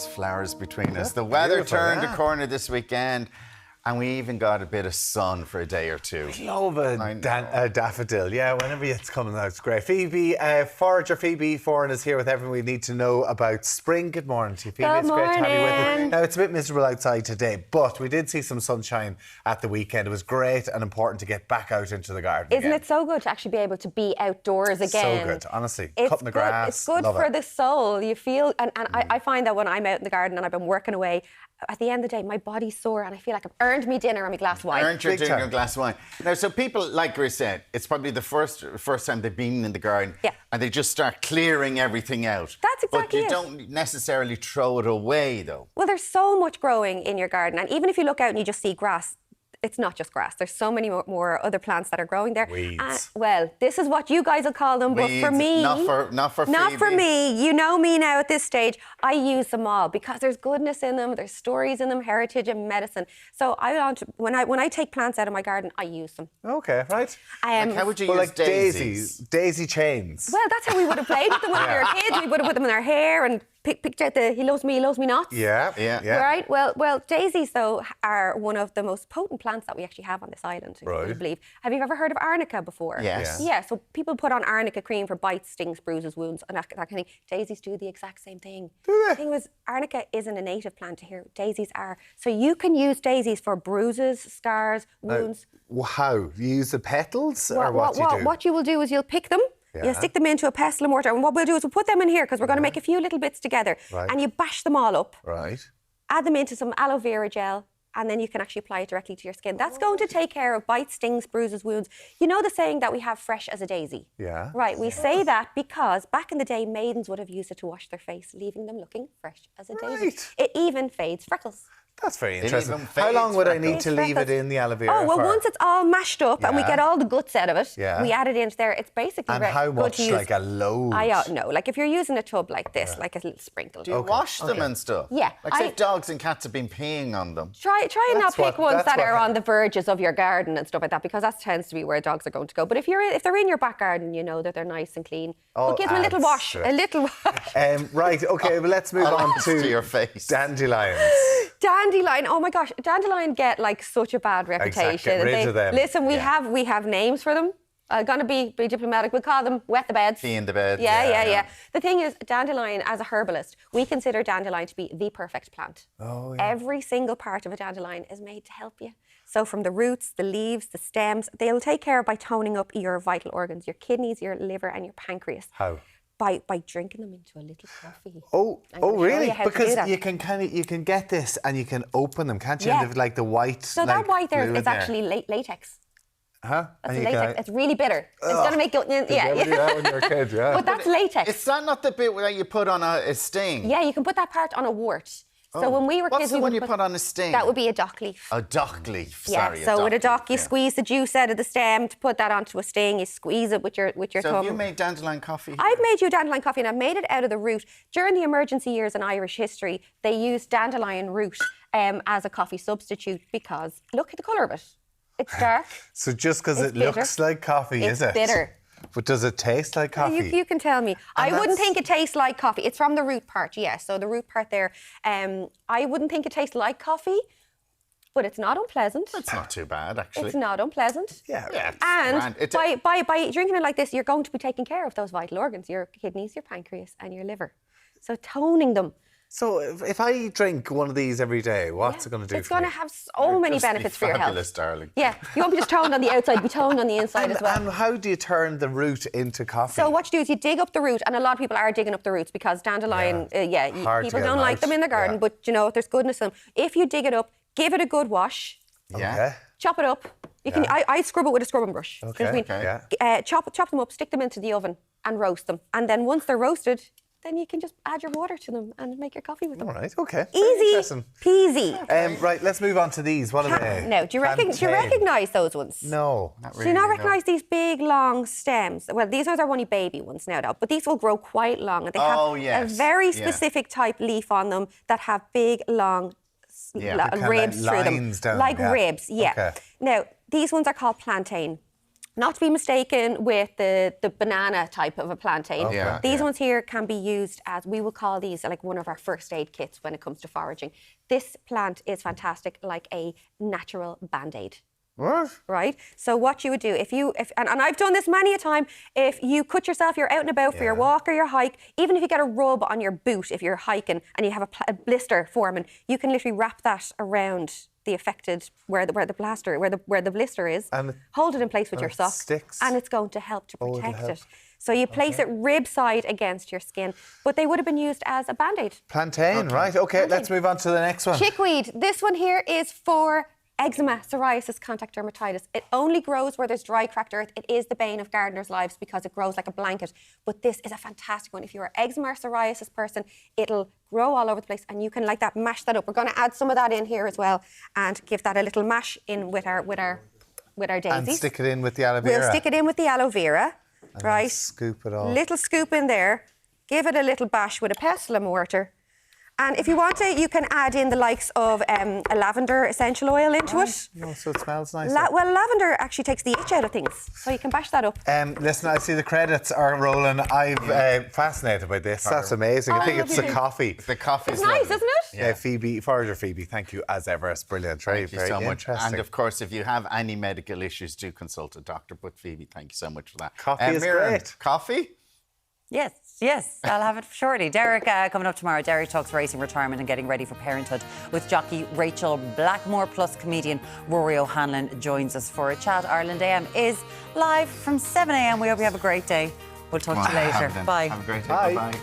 gorgeous flowers between us. The weather turned a corner this weekend, and we even got a bit of sun for a day or two. I love a daffodil. Yeah, whenever it's coming out, it's great. Feebee, forager Feebee Foreign is here with everything we need to know about spring. Good morning to you, Feebee. Good morning. It's great to have you with us. Now, it's a bit miserable outside today, but we did see some sunshine at the weekend. It was great and important to get back out into the garden Isn't it so good to actually be able to be outdoors again? So good, honestly. It's Cutting the good. grass. It's good for the soul. You feel, and I find that when I'm out in the garden and I've been working away, at the end of the day, my body's sore and I feel like I've earned me dinner and my glass of wine. Earned your dinner and a glass of wine. Now, so people, like Grace said, it's probably the first time they've been in the garden, and they just start clearing everything out. That's exactly it. But you don't necessarily throw it away, though. Well, there's so much growing in your garden, and even if you look out and you just see grass, it's not just grass. There's so many more other plants that are growing there. Weeds. Well, this is what you guys will call them, Weeds, but for me... Not for Feebee. me. You know me now at this stage. I use them all because there's goodness in them, there's stories in them, heritage and medicine. So when I take plants out of my garden, I use them. Okay, right. Like how would you use like daisies? Daisy chains. Well, that's how we would have played with them when we were kids. We would have put them in our hair and picked out the he loves me nots. Yeah. Right? Well, daisies, though, are one of the most potent plants that we actually have on this island, if you can believe. Have you ever heard of arnica before? Yes. Yeah, so people put on arnica cream for bites, stings, bruises, wounds, and that kind of thing. Daisies do the exact same thing. The thing was, arnica isn't a native plant here. Daisies are. So you can use daisies for bruises, scars, wounds. How? You use the petals or what do you do? What you will do is you'll pick them. You stick them into a pestle and mortar, and what we'll do is we'll put them in here because we're going to make a few little bits together. And you bash them all up. Right. Add them into some aloe vera gel, and then you can actually apply it directly to your skin. That's going to take care of bites, stings, bruises, wounds. You know the saying that we have fresh as a daisy? Yeah. Right, we say that because back in the day, maidens would have used it to wash their face, leaving them looking fresh as a daisy. It even fades freckles. That's very interesting. How long would I need to leave it in the aloe vera Oh, well, for? once it's all mashed up and we get all the guts out of it, we add it into there. It's basically And how good much? to use. Like a load? I don't know. Like if you're using a tub like this, like a little sprinkle. Do you wash them and stuff? Yeah. Like say dogs and cats have been peeing on them. Try and not pick ones that are on the verges of your garden and stuff like that, because that tends to be where dogs are going to go. But if they're in your back garden, you know that they're nice and clean. But give them a little wash. A little wash. Right, okay, well, let's move on to your face. Dandelions. Dandelion, oh my gosh, dandelion get like such a bad reputation. Exactly. Get rid of them. Listen, we have names for them. I'm going to be diplomatic. We'll call them wet the beds. Pee in the bed. Yeah. The thing is, dandelion, as a herbalist, we consider dandelion to be the perfect plant. Oh, yeah. Every single part of a dandelion is made to help you. So from the roots, the leaves, the stems, they'll take care by toning up your vital organs, your kidneys, your liver and your pancreas. How? By drinking them into a little coffee. Oh, really? Because you can get this and you can open them, can't you? Yeah. Like the white. So that white there is actually latex. Huh? That's latex. It's really bitter. It's going to make you... Did you ever do that when you were a kid? Yeah. But that's latex. Is that not the bit where you put on a sting? Yeah, you can put that part on a wart. So when we were kids... What's the one you put on a sting? That would be a dock leaf. A dock leaf, sorry. Yeah, so with a dock, you squeeze the juice out of the stem to put that onto a sting. You squeeze it with your thumb. So have you made dandelion coffee here? I've made you dandelion coffee, and I've made it out of the root. During the emergency years in Irish history, they used dandelion root as a coffee substitute because look at the colour of it. It's dark. So just because it looks like coffee, is it? It's bitter. But does it taste like coffee? You can tell me. I wouldn't think it tastes like coffee. It's from the root part, yes. So the root part there. I wouldn't think it tastes like coffee, but it's not unpleasant. It's not too bad, actually. It's not unpleasant. Yeah. And by drinking it like this, you're going to be taking care of those vital organs, your kidneys, your pancreas and your liver. So toning them. So if I drink one of these every day, what's it going to do for me? It's going to have so many benefits for your health. Fabulous, darling. Yeah, you won't be just toned on the outside, be toned on the inside as well. And how do you turn the root into coffee? So what you do is you dig up the root, and a lot of people are digging up the roots because dandelion, people don't like them in the garden, but you know, there's goodness in them. If you dig it up, give it a good wash. Yeah. Chop it up. You can. I scrub it with a scrubbing brush. Okay. Chop them up, stick them into the oven, and roast them. And then once they're roasted, then you can just add your water to them and make your coffee with them. All right, okay. Easy peasy. Right, let's move on to these. What are they? Now, do you recognise those ones? No, not really. Do you not recognise these big, long stems? Well, these ones are only baby ones now, though, but these will grow quite long. And they have a very specific type leaf on them that have big, long ribs through them. Like ribs, Okay. Now, these ones are called plantain. Not to be mistaken with the banana type of a plantain. Okay. Yeah, These ones here can be used as, we will call these like one of our first aid kits when it comes to foraging. This plant is fantastic, like a natural Band-Aid. What? Right? So what you would do, and I've done this many a time, if you cut yourself, you're out and about for your walk or your hike, even if you get a rub on your boot, if you're hiking and you have a blister forming, you can literally wrap that around the affected, where the blister is, and hold it in place with your sock, and it's going to help to protect it. So you place it rib side against your skin, but they would have been used as a Band-Aid. Plantain, right? Okay, let's move on to the next one. Chickweed. This one here is for eczema, psoriasis, contact dermatitis. It only grows where there's dry, cracked earth. It is the bane of gardeners' lives because it grows like a blanket. But this is a fantastic one. If you're an eczema or psoriasis person, it'll grow all over the place, and you can, like that, mash that up. We're going to add some of that in here as well, and give that a little mash in with our daisies. And stick it in with the aloe vera. We'll stick it in with the aloe vera, and right? Scoop it all. Little scoop in there. Give it a little bash with a pestle and mortar. And if you want to, you can add in the likes of a lavender essential oil into it. No, so it smells nice. Well, lavender actually takes the itch out of things, so you can bash that up. Listen, I see the credits are rolling. I'm fascinated by this. That's amazing. I think it's the coffee. The coffee. It's nice, isn't it? Yeah, Feebee, Forager Feebee, thank you as ever. It's brilliant. Very, thank you so much. interesting. And of course, if you have any medical issues, do consult a doctor. But Feebee, thank you so much for that. Coffee is great. Coffee? Yes, I'll have it shortly. Derek, coming up tomorrow, Derek talks racing, retirement and getting ready for parenthood with jockey Rachel Blackmore, plus comedian Rory O'Hanlon joins us for a chat. Ireland AM is live from 7 a.m. We hope you have a great day. We'll talk to you later. Bye. Have a great day. Bye.